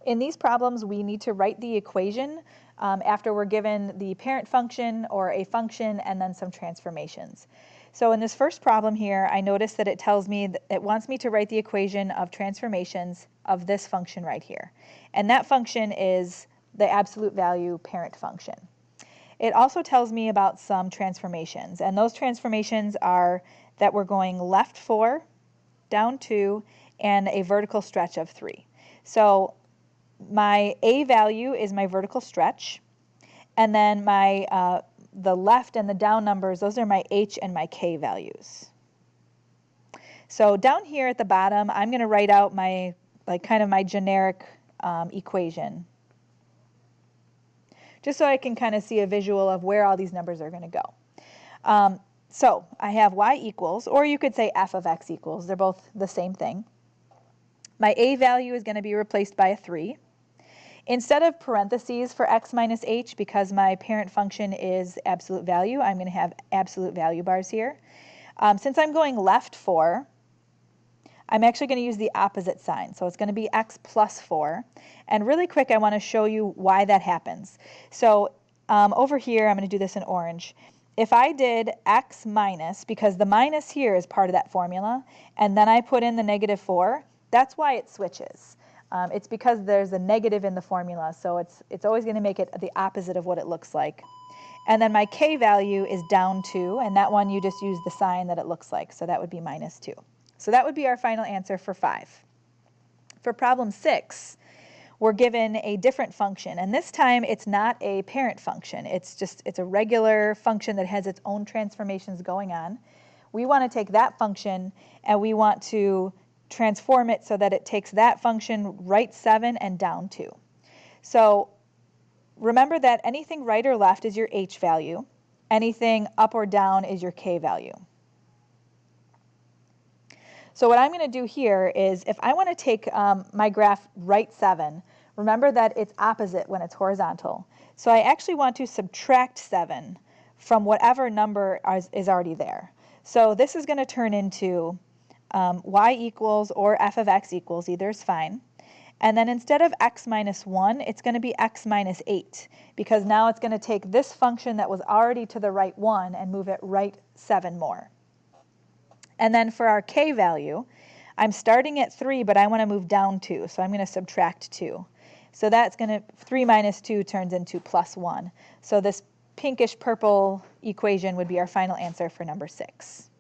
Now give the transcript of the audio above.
In these problems, we need to write the equation after we're given the parent function or a function and then some transformations. So in this first problem here, I notice that it tells me that it wants me to write the equation of transformations of this function right here. And that function is the absolute value parent function. It also tells me about some transformations, and those transformations are that we're going left 4, down 2, and a vertical stretch of 3. So my A value is my vertical stretch, and then my the left and the down numbers, those are my H and my K values. So down here at the bottom, I'm going to write out my kind of my generic equation, just so I can kind of see a visual of where all these numbers are going to go. So I have y equals, or you could say f of x equals, they're both the same thing. My A value is going to be replaced by a 3. Instead of parentheses for x minus h, because my parent function is absolute value, I'm going to have absolute value bars here. Since I'm going left 4, I'm actually going to use the opposite sign. So it's going to be x plus 4. And really quick, I want to show you why that happens. So over here, I'm going to do this in orange. If I did x minus, because the minus here is part of that formula, and then I put in the negative 4, that's why it switches. It's because there's a negative in the formula, so it's always going to make it the opposite of what it looks like. And then my k value is down 2, and that one you just use the sign that it looks like, so that would be minus 2. So that would be our final answer for 5. For problem 6, we're given a different function, and this time it's not a parent function. It's a regular function that has its own transformations going on. We want to take that function and we want to transform it so that it takes that function right 7 and down 2. So remember that anything right or left is your h value. Anything up or down is your k value. So what I'm going to do here is, if I want to take my graph right 7, remember that it's opposite when it's horizontal. So I actually want to subtract 7 from whatever number is already there. So this is going to turn into y equals or f of x equals, either is fine. And then instead of x minus 1, it's going to be x minus 8, because now it's going to take this function that was already to the right 1 and move it right 7 more. And then for our k value, I'm starting at 3, but I want to move down 2, so I'm going to subtract 2. So that's going to, 3 minus 2 turns into plus 1. So this pinkish purple equation would be our final answer for number 6.